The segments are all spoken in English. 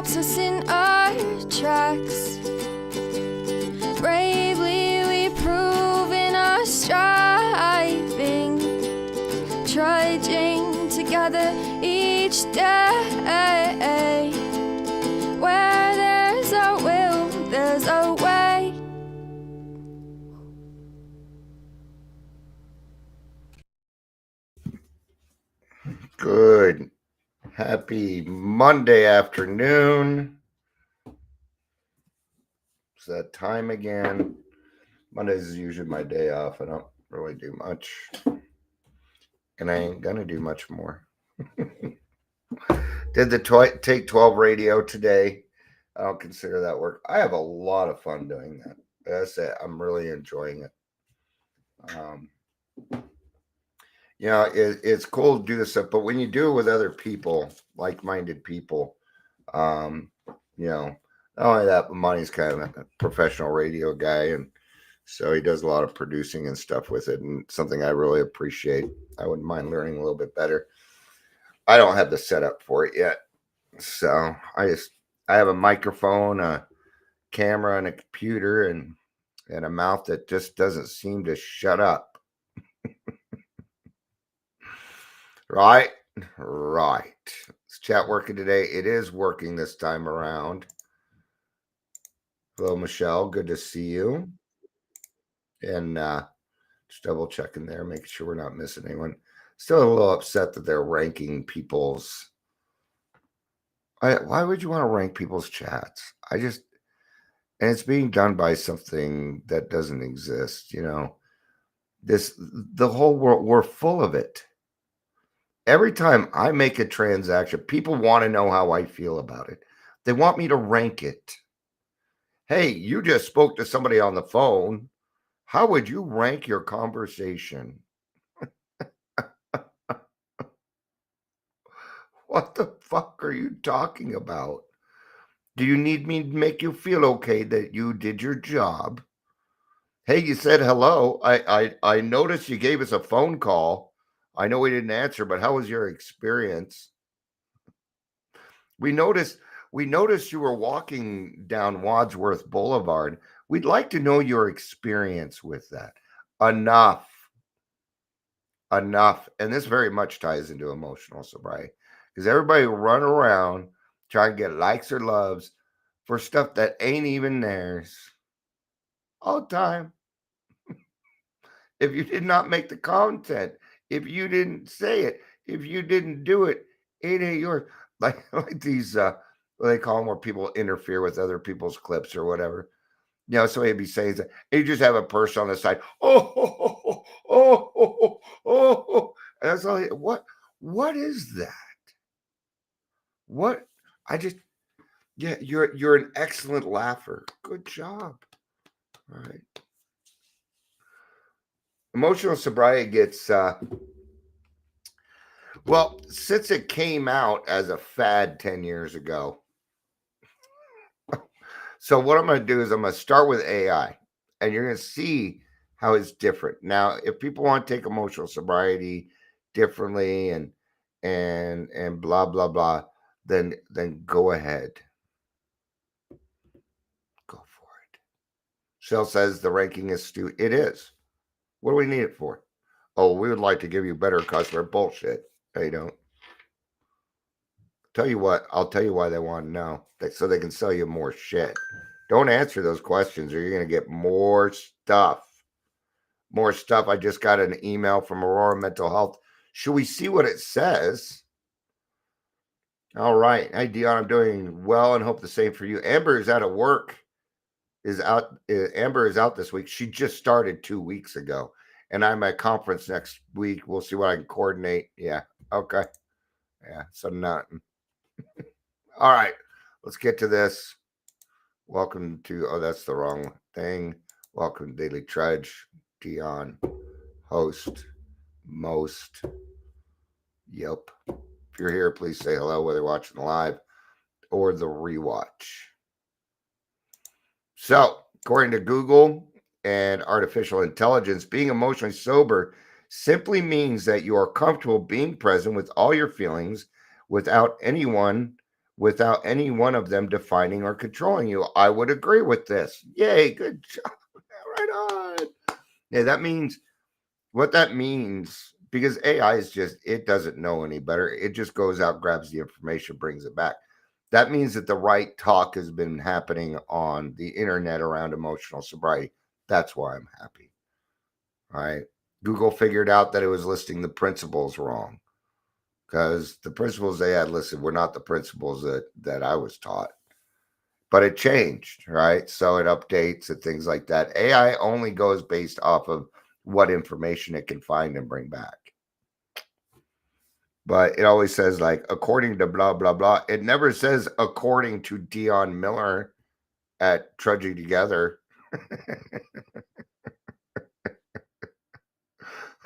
stops us in our tracks. Bravely we prove in our striving, trudging together each day. Where there's a will, there's a way. Good. Happy Monday afternoon. It's that time again. Mondays is usually my day off. I don't really do much. And I ain't going to do much more. Did the Take 12 radio today. I don't consider that work. I have a lot of fun doing that. That's it. I'm really enjoying it. It's cool to do this stuff, but when you do it with other people, like-minded people, not only that, but Monty's kind of a professional radio guy, and so he does a lot of producing and stuff with it, and something I really appreciate. I wouldn't mind learning a little bit better. I don't have the setup for it yet, so I have a microphone, a camera, and a computer, and a mouth that just doesn't seem to shut up. Right. Is chat working today? It is working this time around. Hello, Michelle. Good to see you. And just double checking there, making sure we're not missing anyone. Still a little upset that they're ranking people's. Why would you want to rank people's chats? And it's being done by something that doesn't exist. The whole world, we're full of it. Every time I make a transaction, people want to know how I feel about it. They want me to rank it. Hey, you just spoke to somebody on the phone. How would you rank your conversation? What the fuck are you talking about? Do you need me to make you feel okay that you did your job? Hey, you said hello. I noticed you gave us a phone call. I know we didn't answer, but how was your experience? We noticed you were walking down Wadsworth Boulevard. We'd like to know your experience with that. Enough. And this very much ties into emotional sobriety, because everybody will run around trying to get likes or loves for stuff that ain't even theirs all the time. If you did not make the content, if you didn't say it, if you didn't do it, it ain't yours. Like these, what they call them, where people interfere with other people's clips or whatever. Somebody would be saying that. You just have a person on the side. Oh. And that's all. What is that? What? You're an excellent laugher. Good job. All right. Emotional sobriety gets, since it came out as a fad 10 years ago. So what I'm going to do is I'm going to start with AI, and you're going to see how it's different. Now, if people want to take emotional sobriety differently and blah blah blah, then go ahead. Go for it. Shell says the ranking is stupid. It is. What do we need it for? Oh, we would like to give you better customer. Bullshit. They don't. Tell you what, I'll tell you why they want to know. So they can sell you more shit. Don't answer those questions or you're going to get more stuff. More stuff. I just got an email from Aurora Mental Health. Should we see what it says? All right. Hi, Dion. I'm doing well and hope the same for you. Amber is out of work. Amber is out this week. She just started 2 weeks ago. And I'm at a conference next week. We'll see what I can coordinate. Yeah. Okay. Yeah. So nothing. All right. Let's get to this. Welcome to, that's the wrong thing. Welcome to Daily Trudge. Dion, host, most. Yep. If you're here, please say hello, whether you're watching live or the rewatch. So, according to Google and artificial intelligence, being emotionally sober simply means that you are comfortable being present with all your feelings without anyone without any one of them defining or controlling you. I would agree with this. Yay, good job. Right on. Yeah, that means what that means, because AI is just, it doesn't know any better. It just goes out, grabs the information, brings it back. That means that the right talk has been happening on the internet around emotional sobriety. That's why I'm happy. All right. Google figured out that it was listing the principles wrong, because the principles they had listed were not the principles that I was taught. But it changed, right? So it updates and things like that. AI only goes based off of what information it can find and bring back. But it always says, like, according to blah blah blah. It never says according to Dion Miller at Trudging Together.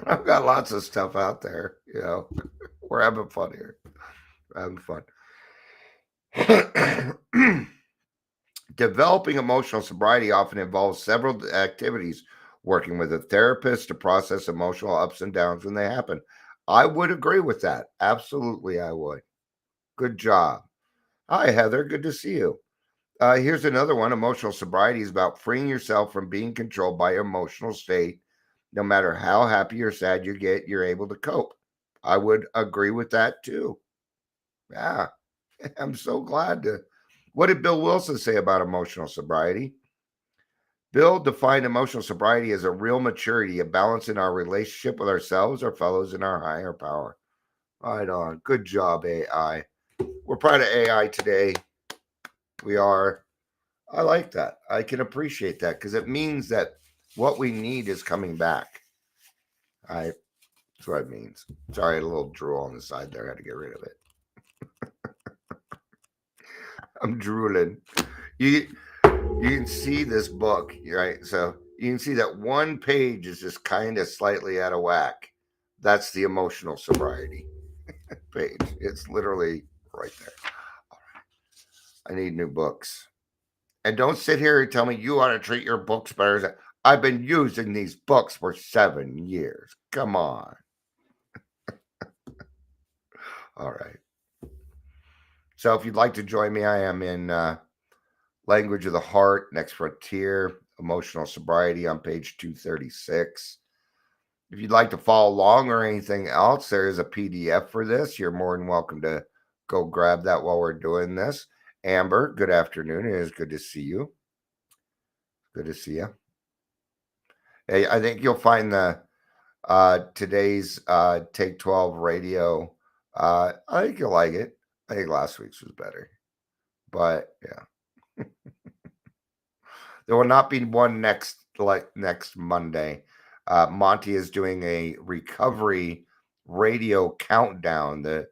I've got lots of stuff out there, you know. We're having fun here. We're having fun. Developing emotional sobriety often involves several activities, working with a therapist to process emotional ups and downs when they happen. I would agree with that. Absolutely, I would. Good job. Hi, Heather. Good to see you. Here's another one. Emotional sobriety is about freeing yourself from being controlled by your emotional state. No matter how happy or sad you get, you're able to cope. I would agree with that too. Yeah, I'm so glad to. What did Bill Wilson say about emotional sobriety? Bill defined emotional sobriety as a real maturity, a balance in our relationship with ourselves, our fellows, and our higher power. Right on. Good job, AI. We're proud of AI today. We are. I like that. I can appreciate that because it means that what we need is coming back. I That's what it means. Sorry, I had a little drool on the side there. I had to get rid of it. I'm drooling. You you can see this book, right? So you can see that one page is just kind of slightly out of whack. That's the emotional sobriety page. It's literally right there. I need new books. And don't sit here and tell me you ought to treat your books better. I've been using these books for 7 years. Come on. All right. So if you'd like to join me, I am in Language of the Heart, Next Frontier, Emotional Sobriety on page 236. If you'd like to follow along or anything else, there is a PDF for this. You're more than welcome to go grab that while we're doing this. Amber, good afternoon. It is good to see you. Good to see you. Hey, I think you'll find the today's Take 12 radio. I think you'll like it. I think last week's was better. But yeah. There will not be one next Monday. Monty is doing a recovery radio countdown, the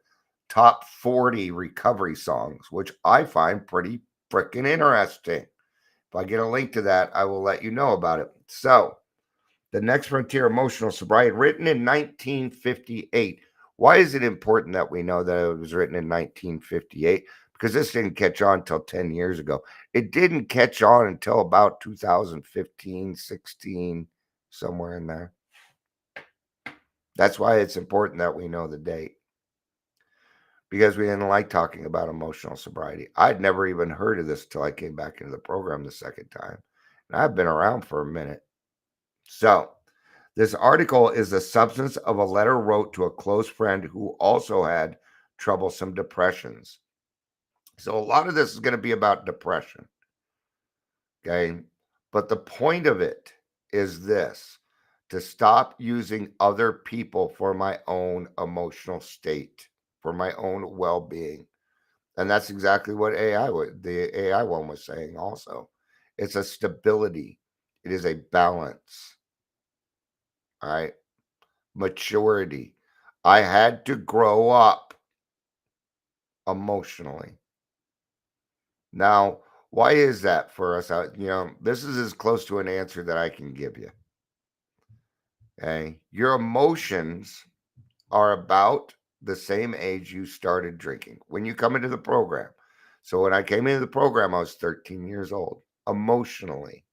top 40 recovery songs, which I find pretty freaking interesting. If I get a link to that, I will let you know about it. So, The Next Frontier Emotional Sobriety, written in 1958. Why is it important that we know that it was written in 1958? Because this didn't catch on until 10 years ago. It didn't catch on until about 2015, 16, somewhere in there. That's why it's important that we know the date. Because we didn't like talking about emotional sobriety. I'd never even heard of this until I came back into the program the second time. And I've been around for a minute. So, this article is the substance of a letter wrote to a close friend who also had troublesome depressions. So, a lot of this is going to be about depression. Okay. But the point of it is this: to stop using other people for my own emotional state, for my own well being. And that's exactly what the AI one was saying also. It's a stability, it is a balance. All right. Maturity. I had to grow up emotionally. Now, why is that for us? This is as close to an answer that I can give you. Okay. Your emotions are about the same age you started drinking when you come into the program. So when I came into the program, I was 13 years old emotionally,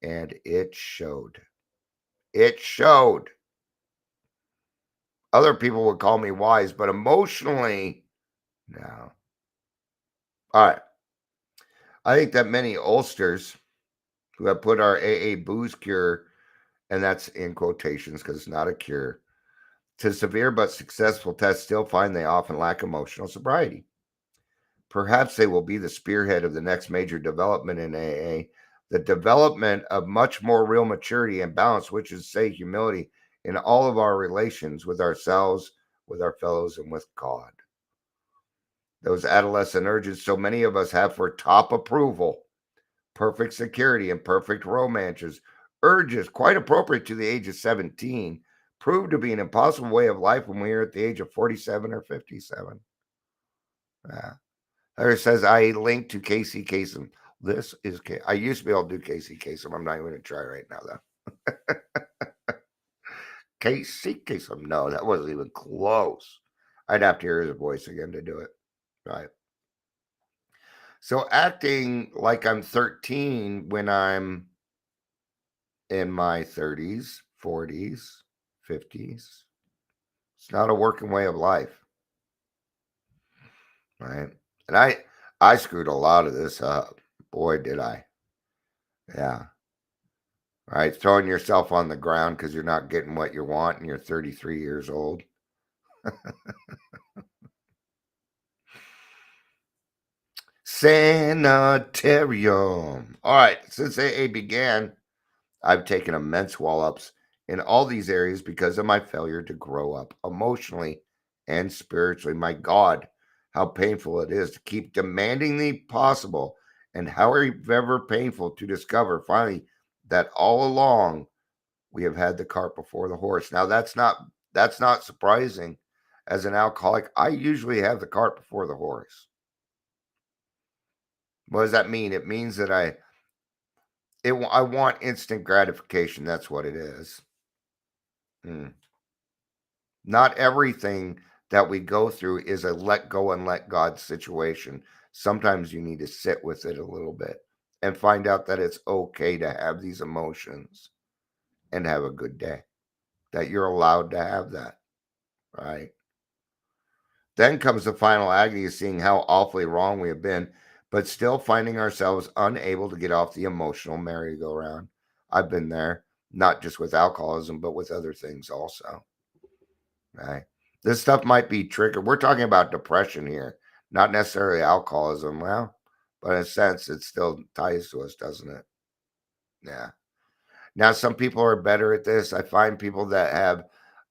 and it showed. It showed. Other people would call me wise, but emotionally, no. All right. I think that many oldsters who have put our AA booze cure, and that's in quotations because it's not a cure, to severe but successful tests still find they often lack emotional sobriety. Perhaps they will be the spearhead of the next major development in AA, the development of much more real maturity and balance, which is, say, humility in all of our relations with ourselves, with our fellows, and with God. Those adolescent urges so many of us have for top approval, perfect security, and perfect romances, urges quite appropriate to the age of 17, proved to be an impossible way of life when we are at the age of 47 or 57. Yeah. There says I linked to Casey Kasem. This is I used to be able to do Casey Kasem. I'm not even going to try right now, though. Casey Kasem. No, that wasn't even close. I'd have to hear his voice again to do it. Right. So acting like I'm 13 when I'm in my 30s, 40s, 50s, it's not a working way of life. Right. And I screwed a lot of this up. Boy, did I. Yeah. Right? Throwing yourself on the ground because you're not getting what you want and you're 33 years old. Sanitarium. All right. Since AA began, I've taken immense wall-ups in all these areas because of my failure to grow up emotionally and spiritually. My God, how painful it is to keep demanding the possible, and however painful to discover finally that all along we have had the cart before the horse. Now that's not surprising. As an alcoholic, I usually have the cart before the horse. What does that mean? It means that I want instant gratification. That's what it is. Hmm. Not everything that we go through is a let go and let God situation. Sometimes you need to sit with it a little bit and find out that it's okay to have these emotions and have a good day. That you're allowed to have that, right? Then comes the final agony of seeing how awfully wrong we have been, but still finding ourselves unable to get off the emotional merry-go-round. I've been there, not just with alcoholism, but with other things also. Right? This stuff might be triggered. We're talking about depression here, not necessarily alcoholism. Well, but in a sense, it still ties to us, doesn't it? Yeah. Now, some people are better at this. I find people that have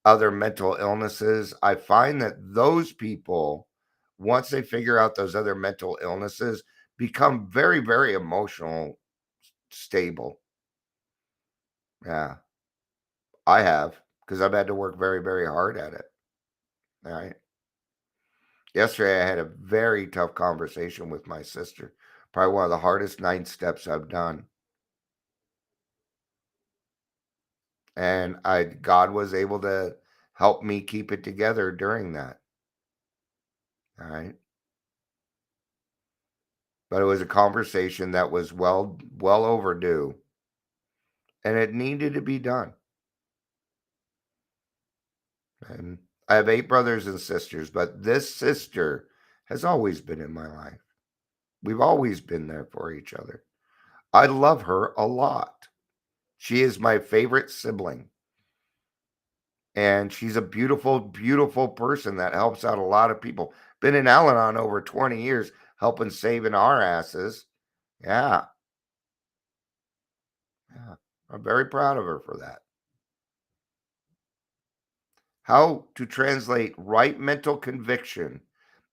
other mental illnesses, I find that those people, once they figure out those other mental illnesses, become very, very emotional, stable. Yeah, I have because I've had to work very, very hard at it. All right. Yesterday, I had a very tough conversation with my sister. Probably one of the hardest 9 steps I've done. And God was able to help me keep it together during that. All right. But it was a conversation that was well overdue, and it needed to be done. And I have 8 brothers and sisters, but this sister has always been in my life. We've always been there for each other. I love her a lot. She is my favorite sibling, and she's a beautiful, beautiful person that helps out a lot of people. Been in Al-Anon over 20 years, helping saving our asses. Yeah, yeah. I'm very proud of her for that. How to translate right mental conviction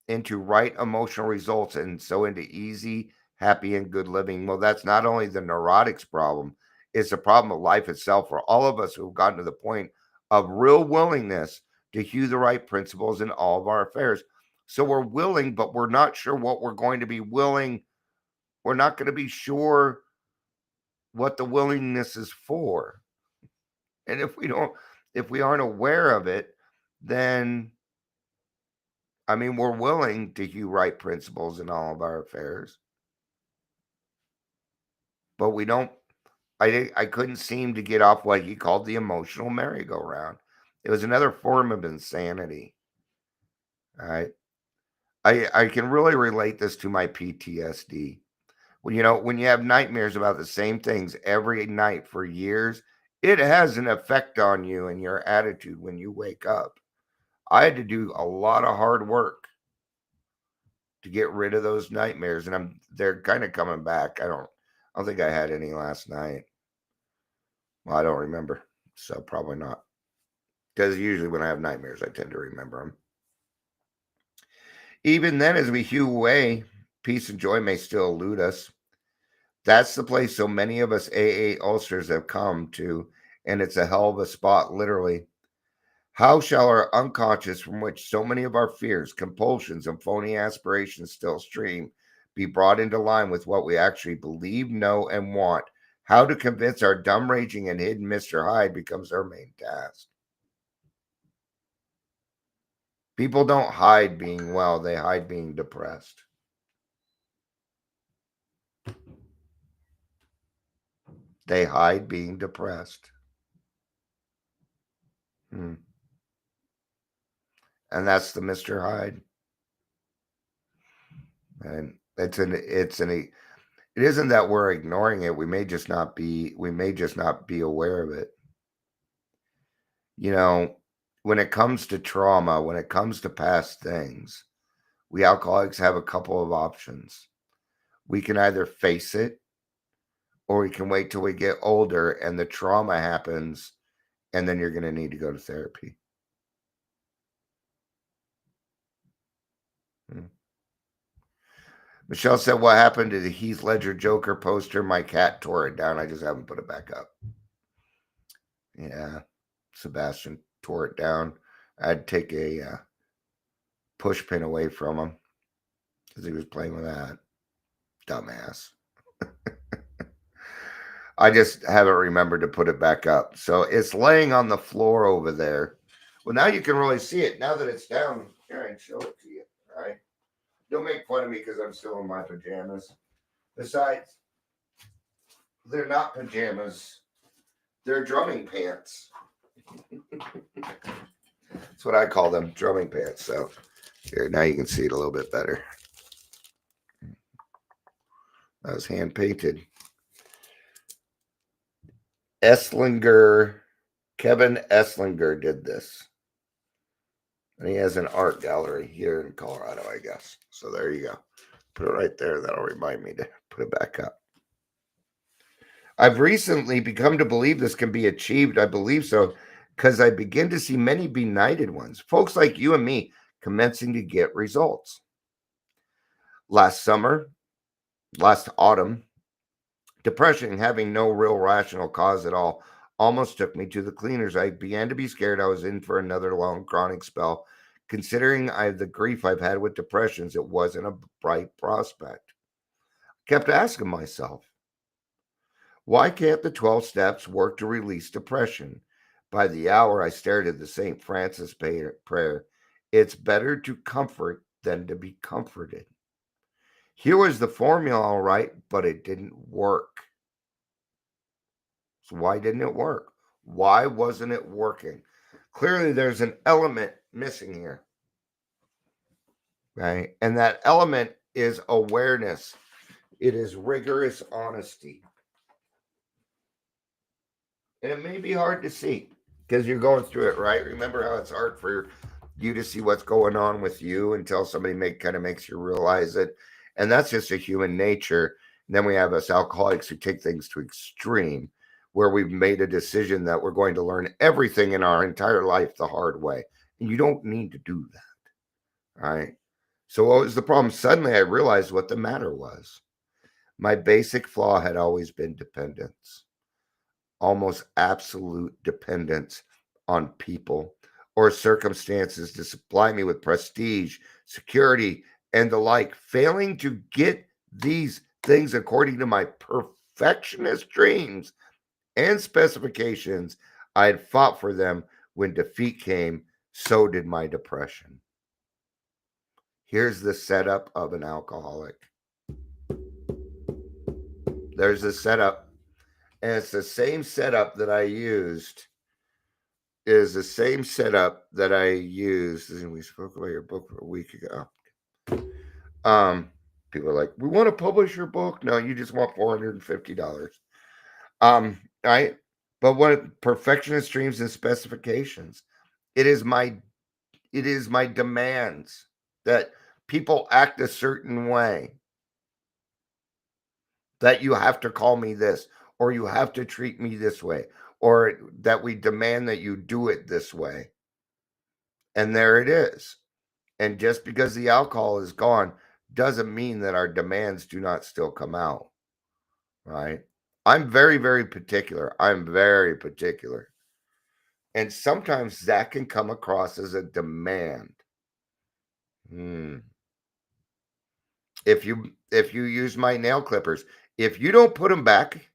into right emotional results and so into easy, happy, and good living. Well, that's not only the neurotics problem, it's a problem of life itself for all of us who've gotten to the point of real willingness to hew the right principles in all of our affairs. So we're willing, but we're not sure what we're going to be willing. We're not going to be sure what the willingness is for. And if we aren't aware of it, then I mean, we're willing to hew right principles in all of our affairs, but we don't. I couldn't seem to get off what he called the emotional merry-go-round. It was another form of insanity. All right. I can really relate this to my PTSD. Well, when you have nightmares about the same things every night for years, it has an effect on you and your attitude when you wake up. I had to do a lot of hard work to get rid of those nightmares, and they're kind of coming back. I don't think I had any last night. Well, I don't remember, so probably not. Because usually when I have nightmares, I tend to remember them. Even then, as we hew away, peace and joy may still elude us. That's the place so many of us AA ulcers have come to, and it's a hell of a spot, literally. How shall our unconscious, from which so many of our fears, compulsions, and phony aspirations still stream, be brought into line with what we actually believe, know, and want? How to convince our dumb, raging, and hidden Mr. Hyde becomes our main task. People don't hide being well, they hide being depressed. They hide being depressed. Hmm. And that's the Mr. Hyde. And it isn't that we're ignoring it. We may just not be aware of it. You know, when it comes to trauma, when it comes to past things, we alcoholics have a couple of options. We can either face it or we can wait till we get older and the trauma happens and then you're going to need to go to therapy. Hmm. Michelle said, "What happened to the Heath Ledger Joker poster? My cat tore it down. I just haven't put it back up." Yeah, Sebastian tore it down. I'd take a push pin away from him because he was playing with that. Dumbass. I just haven't remembered to put it back up. So it's laying on the floor over there. Well, now you can really see it. Now that it's down, here, I can show it to you. All right. Don't make fun of me because I'm still in my pajamas. Besides, they're not pajamas, they're drumming pants. That's what I call them, drumming pants. So here, now you can see it a little bit better. That was hand painted. Kevin Esslinger did this. And he has an art gallery here in Colorado, I guess. So there you go. Put it right there. That'll remind me to put it back up. I've recently become to believe this can be achieved. I believe so because I begin to see many benighted ones, folks like you and me, commencing to get results. Last autumn, depression, having no real rational cause at all, almost took me to the cleaners. I began to be scared I was in for another long chronic spell. Considering the grief I've had with depressions, it wasn't a bright prospect. Kept asking myself, why can't the 12 steps work to release depression? By the hour, I stared at the St. Francis prayer. It's better to comfort than to be comforted. Here was the formula, all right, but it didn't work. So why didn't it work? Why wasn't it working? Clearly, there's an element missing here, right? And that element is awareness. It is rigorous honesty. And it may be hard to see because you're going through it, right? Remember how it's hard for you to see what's going on with you until somebody makes you realize it. And that's just a human nature. And then we have us alcoholics who take things to extreme, where we've made a decision that we're going to learn everything in our entire life the hard way. And you don't need to do that. All right. So what was the problem? Suddenly I realized what the matter was. My basic flaw had always been dependence, almost absolute dependence on people or circumstances to supply me with prestige, security, and the like. Failing to get these things according to my perfectionist dreams and specifications, I had fought for them. When defeat came, so did my depression. Here's the setup of an alcoholic. There's the setup, and it's the same setup that I used. Is the same setup that I used. And we spoke about your book a week ago. Um, People are like, we want to publish your book. No, you just want $450. Right? But what perfectionist dreams and specifications? It is my it is my demands that people act a certain way, that you have to call me this, or you have to treat me this way, or that we demand that you do it this way. And there it is. And just because the alcohol is gone doesn't mean that our demands do not still come out, right? I'm very, very particular. I'm very particular. And sometimes that can come across as a demand. Hmm. If you use my nail clippers, if you don't put them back,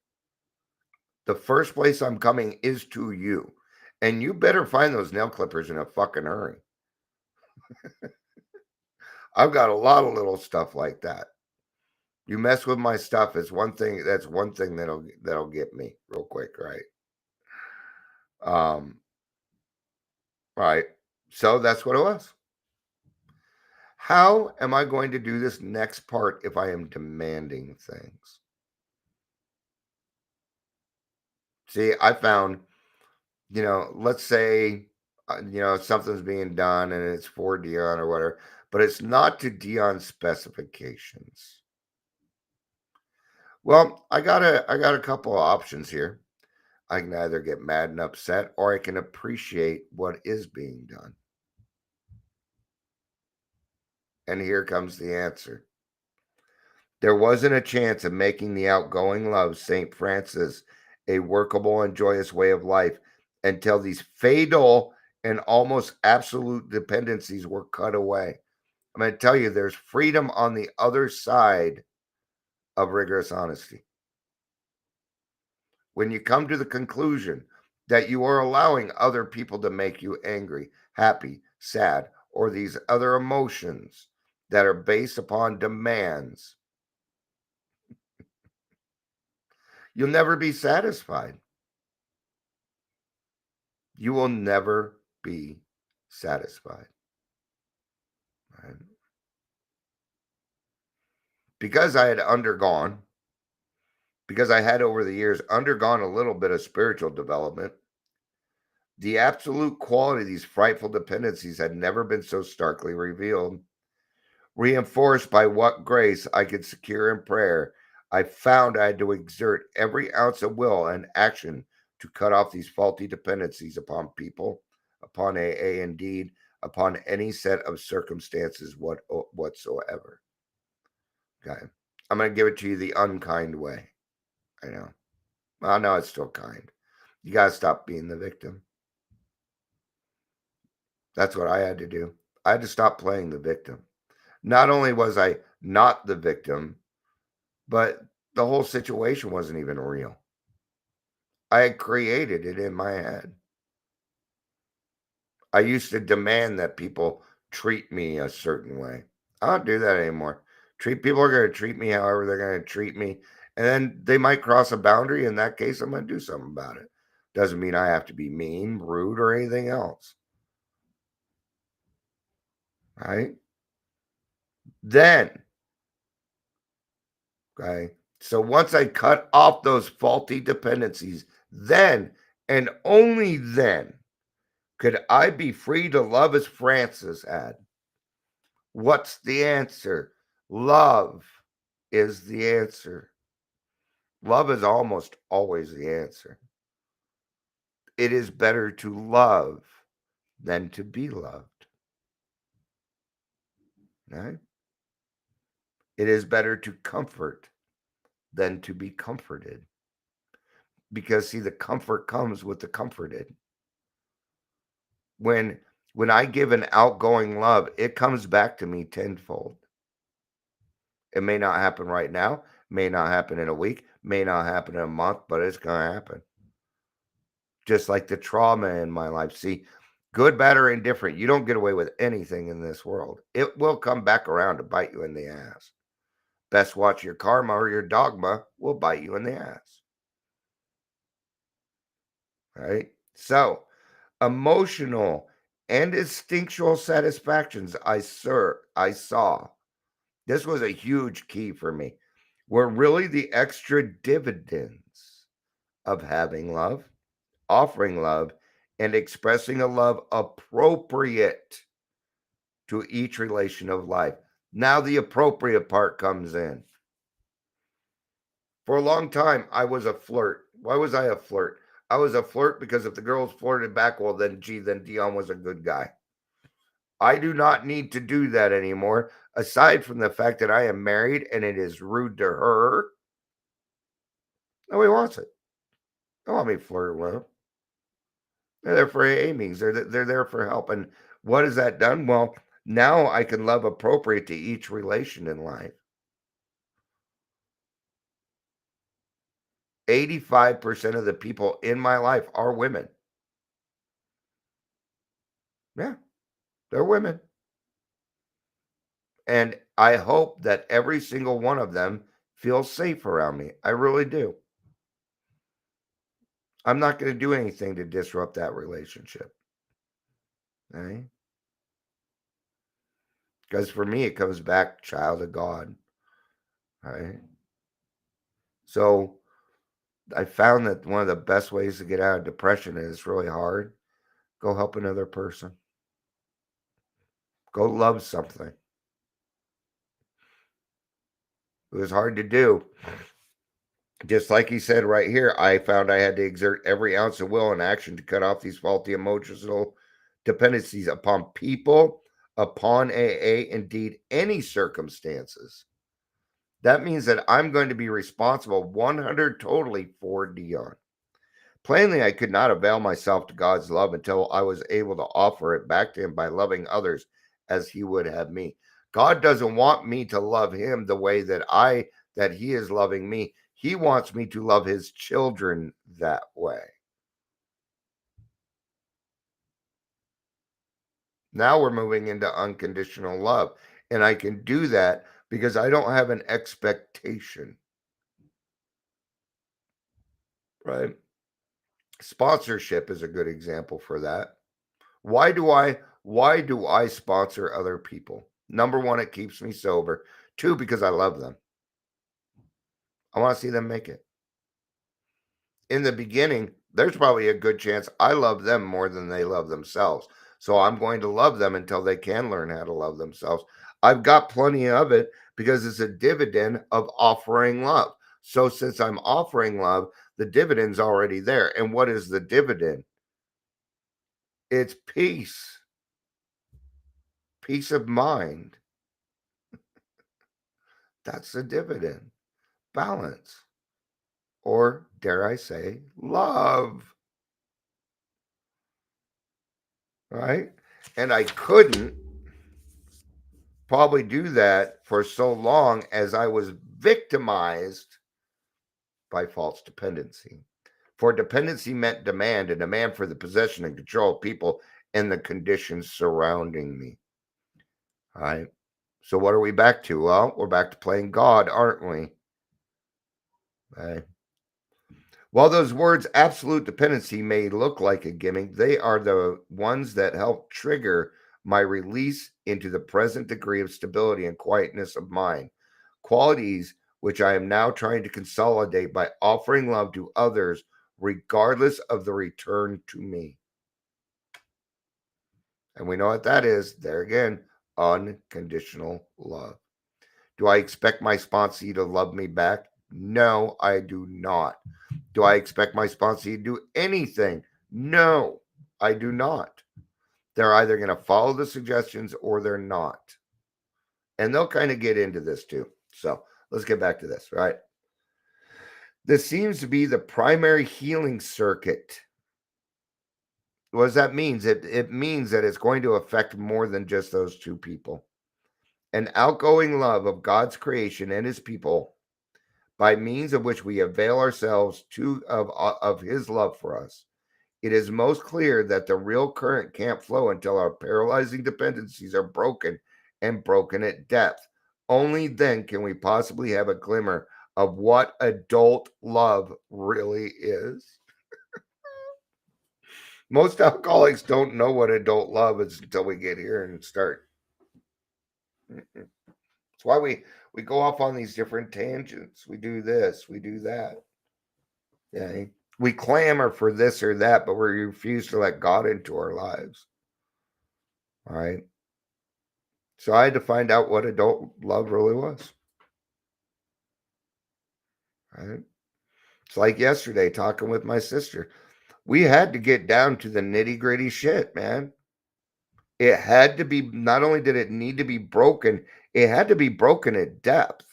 the first place I'm coming is to you. And you better find those nail clippers in a fucking hurry. I've got a lot of little stuff like that. You mess with my stuff, it's one thing. That's one thing that'll get me real quick, right? Um, right. So that's what it was. How am I going to do this next part if I am demanding things? See, I found, let's say, something's being done and it's for Dion or whatever, but it's not to Dion's specifications. Well, I got a couple of options here. I can either get mad and upset, or I can appreciate what is being done. And here comes the answer. There wasn't a chance of making the outgoing love St. Francis a workable and joyous way of life until these fatal and almost absolute dependencies were cut away. I'm going to tell you, there's freedom on the other side of rigorous honesty. When you come to the conclusion that you are allowing other people to make you angry, happy, sad, or these other emotions that are based upon demands, you'll never be satisfied. You will never be satisfied. Right? Because I had over the years undergone a little bit of spiritual development, the absolute quality of these frightful dependencies had never been so starkly revealed. Reinforced by what grace I could secure in prayer, I found I had to exert every ounce of will and action to cut off these faulty dependencies upon people, upon AA, indeed, upon any set of circumstances whatsoever. Okay. I'm going to give it to you the unkind way. I know. Well, no, it's still kind. You got to stop being the victim. That's what I had to do. I had to stop playing the victim. Not only was I not the victim, but the whole situation wasn't even real. I had created it in my head. I used to demand that people treat me a certain way. I don't do that anymore. People are going to treat me however they're going to treat me. And then they might cross a boundary. In that case, I'm going to do something about it. Doesn't mean I have to be mean, rude, or anything else. Right? Then, okay. So once I cut off those faulty dependencies, then and only then could I be free to love as Francis had. What's the answer? Love is the answer. Love is almost always the answer. It is better to love than to be loved. Right? It is better to comfort than to be comforted. Because see, the comfort comes with the comforted. When I give an outgoing love, it comes back to me tenfold. It may not happen right now, may not happen in a week, may not happen in a month, but it's going to happen. Just like the trauma in my life. See, good, bad, or indifferent, you don't get away with anything in this world. It will come back around to bite you in the ass. Best watch your karma or your dogma will bite you in the ass. Right? So, emotional and instinctual satisfactions I saw This was a huge key for me. Were really the extra dividends of having love, offering love, and expressing a love appropriate to each relation of life. Now the appropriate part comes in. For a long time, I was a flirt. Why was I a flirt? I was a flirt because if the girls flirted back, well, then, gee, then Dion was a good guy. I do not need to do that anymore, aside from the fact that I am married and it is rude to her. Nobody wants it. They want me flirting with them. They're there for AA meetings. They're there for help. And what has that done? Well, now I can love appropriate to each relation in life. 85% of the people in my life are women. Yeah, they're women. And I hope that every single one of them feels safe around me. I really do. I'm not going to do anything to disrupt that relationship. Okay? Because for me, it comes back child of God. Right? So I found that one of the best ways to get out of depression, and it's really hard, go help another person. Go love something. It was hard to do. Just like he said right here, I found I had to exert every ounce of will and action to cut off these faulty emotional dependencies upon people, upon AA, indeed any circumstances. That means that I'm going to be responsible 100 totally for Dion. Plainly, I could not avail myself to God's love until I was able to offer it back to him by loving others as he would have me. God doesn't want me to love him the way that he is loving me. He wants me to love his children that way. Now we're moving into unconditional love. And I can do that because I don't have an expectation. Right? Sponsorship is a good example for that. Why do I sponsor other people? Number one, it keeps me sober. Two, because I love them. I want to see them make it. In the beginning, there's probably a good chance I love them more than they love themselves. So I'm going to love them until they can learn how to love themselves. I've got plenty of it because it's a dividend of offering love. So since I'm offering love, the dividend's already there. And what is the dividend? It's peace, peace of mind. That's the dividend. Balance, or dare I say, love. Right? And I couldn't probably do that for so long as I was victimized by false dependency. For dependency meant demand, and demand for the possession and control of people and the conditions surrounding me. All right. So what are we back to? Well, we're back to playing God, aren't we? Right. While those words absolute dependency may look like a gimmick, they are the ones that help trigger my release into the present degree of stability and quietness of mind. Qualities which I am now trying to consolidate by offering love to others, regardless of the return to me. And we know what that is. There again, unconditional love. Do I expect my sponsee to love me back? No, I do not. Do I expect my sponsee to do anything? No, I do not. They're either going to follow the suggestions or they're not. And they'll kind of get into this too. So let's get back to this, right? This seems to be the primary healing circuit. What does that mean? It means that it's going to affect more than just those two people. An outgoing love of God's creation and his people by means of which we avail ourselves of his love for us. It is most clear that the real current can't flow until our paralyzing dependencies are broken and broken at depth. Only then can we possibly have a glimmer of what adult love really is. Most alcoholics don't know what adult love is until we get here and start. That's why we go off on these different tangents. We do this, we do that. Yeah. We clamor for this or that, but we refuse to let God into our lives. All right. So I had to find out what adult love really was. Right. It's like yesterday talking with my sister. We had to get down to the nitty gritty shit, man. It had to be, not only did it need to be broken, it had to be broken at depth.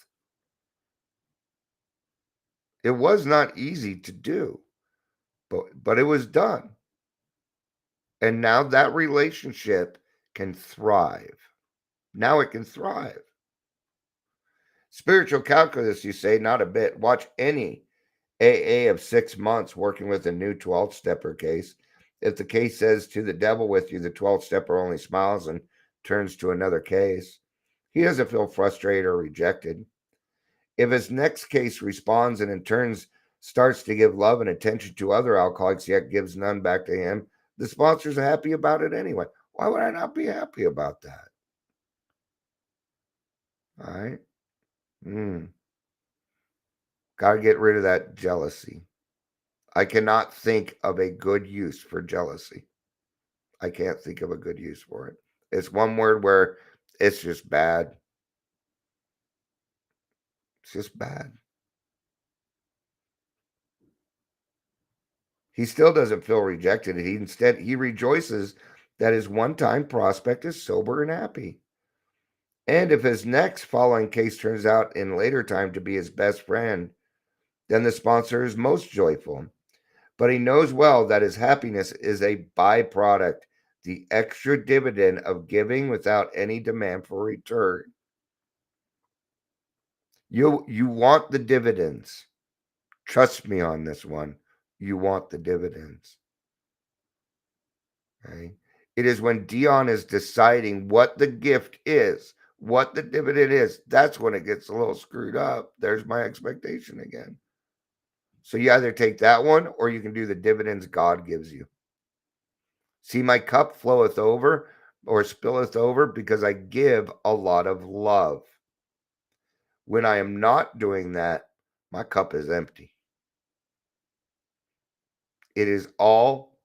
It was not easy to do, but it was done. And now that relationship can thrive. Now it can thrive. Spiritual calculus, you say, not a bit. Watch any AA of 6 months working with a new 12 stepper case. If the case says to the devil with you, the 12 stepper only smiles and turns to another case. He doesn't feel frustrated or rejected. If his next case responds and in turns starts to give love and attention to other alcoholics, yet gives none back to him, the sponsor's happy about it anyway. Why would I not be happy about that? All right. Got to get rid of that jealousy. I cannot think of a good use for jealousy. I can't think of a good use for it. It's one word where it's just bad. It's just bad. He still doesn't feel rejected. He rejoices that his one-time prospect is sober and happy. And if his next following case turns out in later time to be his best friend, then the sponsor is most joyful. But he knows well that his happiness is a byproduct, the extra dividend of giving without any demand for return. You want the dividends. Trust me on this one. You want the dividends. Okay? It is when Dion is deciding what the gift is, what the dividend is, that's when it gets a little screwed up. There's my expectation again. So you either take that one or you can do the dividends God gives you. See, my cup floweth over or spilleth over because I give a lot of love. When I am not doing that, my cup is empty. It is all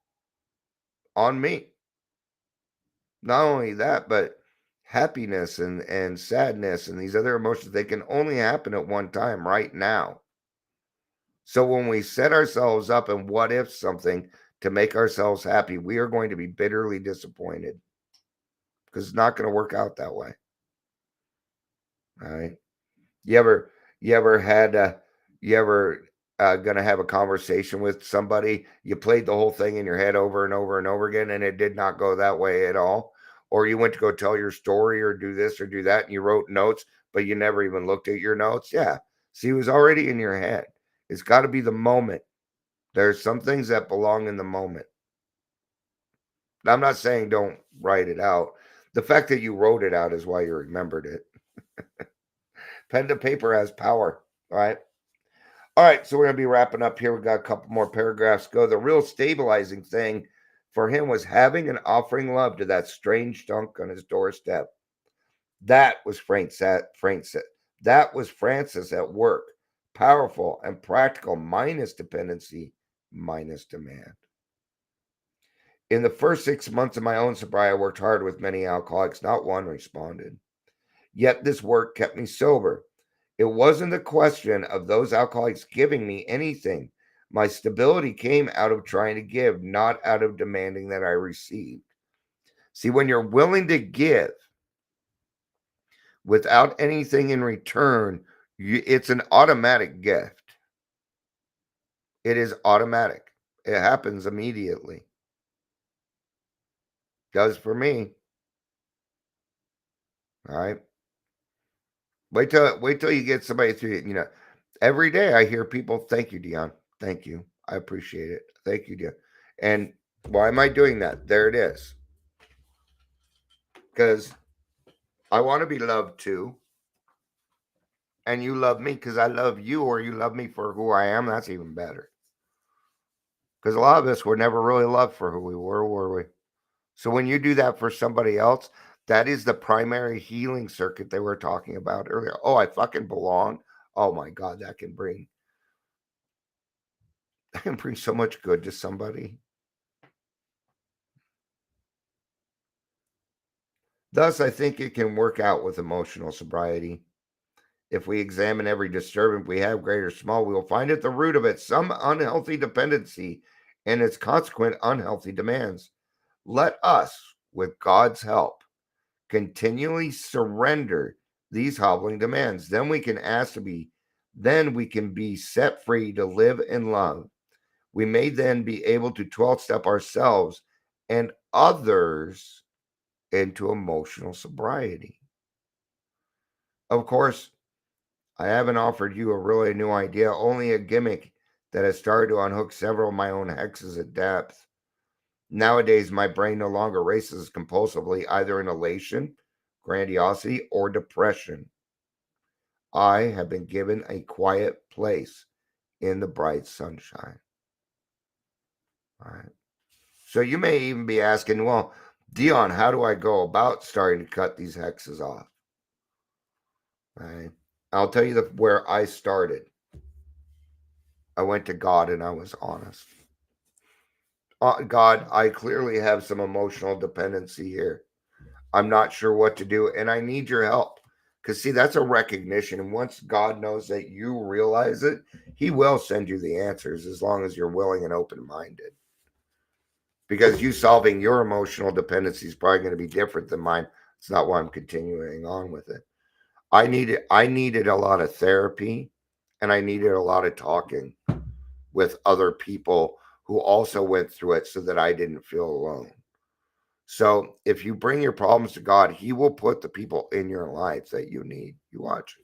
on me. Not only that, but happiness and sadness and these other emotions, they can only happen at one time right now. So when we set ourselves up and what if something to make ourselves happy, we are going to be bitterly disappointed because it's not going to work out that way. All right. You ever had you ever gonna have a conversation with somebody, you played the whole thing in your head over and over and over again and it did not go that way at all, or you went to go tell your story or do this or do that and you wrote notes but you never even looked at your notes? Yeah, see, it was already in your head. It's got to be the moment. There's some things that belong in the moment. Now, I'm not saying don't write it out. The fact that you wrote it out is why you remembered it. Pen to paper has power. All right. All right, so we're going to be wrapping up here. We've got a couple more paragraphs to go. The real stabilizing thing for him was having and offering love to that strange dunk on his doorstep. That was that was Francis at work. Powerful and practical, minus dependency, minus demand. In the first 6 months of my own sobriety, I worked hard with many alcoholics. Not one responded. Yet this work kept me sober. It wasn't a question of those alcoholics giving me anything. My stability came out of trying to give, not out of demanding that I receive. See, when you're willing to give without anything in return, it's an automatic gift. It is automatic. It happens immediately. Does for me. All right. Wait till you get somebody through it. Every day I hear people, thank you, Dion. Thank you. I appreciate it. Thank you, Dion. And why am I doing that? There it is. Because I want to be loved too. And you love me because I love you, or you love me for who I am. That's even better. Because a lot of us were never really loved for who we were we? So when you do that for somebody else, That is the primary healing circuit they were talking about earlier. Oh, I fucking belong. Oh my God, that can bring so much good to somebody. Thus, I think it can work out with emotional sobriety. If we examine every disturbance we have, great or small, we will find at the root of it some unhealthy dependency and its consequent unhealthy demands. Let us, with God's help, continually surrender these hobbling demands. Then we can be set free to live in love. We may then be able to 12 step ourselves and others into emotional sobriety. Of course, I haven't offered you a really new idea, only a gimmick that has started to unhook several of my own hexes at depth. Nowadays, my brain no longer races compulsively, either in elation, grandiosity, or depression. I have been given a quiet place in the bright sunshine. All right. So you may even be asking, well, Dion, how do I go about starting to cut these hexes off? All right. I'll tell you where I started. I went to God and I was honest. God, I clearly have some emotional dependency here. I'm not sure what to do, and I need your help. Because, see, that's a recognition. And once God knows that you realize it, He will send you the answers as long as you're willing and open minded. Because you solving your emotional dependency is probably going to be different than mine. It's not why I'm continuing on with it. I needed a lot of therapy, and I needed a lot of talking with other people who also went through it so that I didn't feel alone. So if you bring your problems to God, He will put the people in your life that you need. You watch.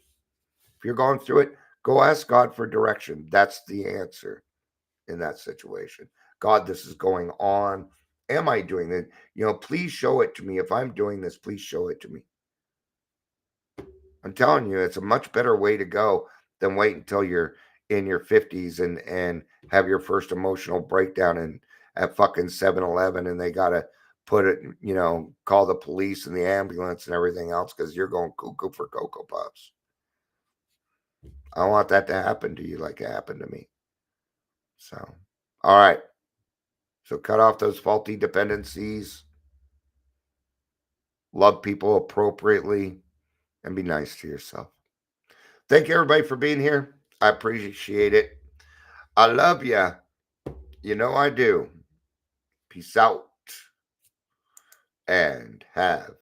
If you're going through it, go ask God for direction. That's the answer in that situation. God, this is going on. Am I doing it? Please show it to me. If I'm doing this, please show it to me. I'm telling you, it's a much better way to go than wait until you're in your 50s and have your first emotional breakdown and at fucking 7-Eleven and they got to put it, call the police and the ambulance and everything else because you're going cuckoo for Cocoa Puffs. I don't want that to happen to you like it happened to me. So, all right. So cut off those faulty dependencies, love people appropriately, and be nice to yourself. Thank you, everybody, for being here. I appreciate it. I love ya. You know I do. Peace out and have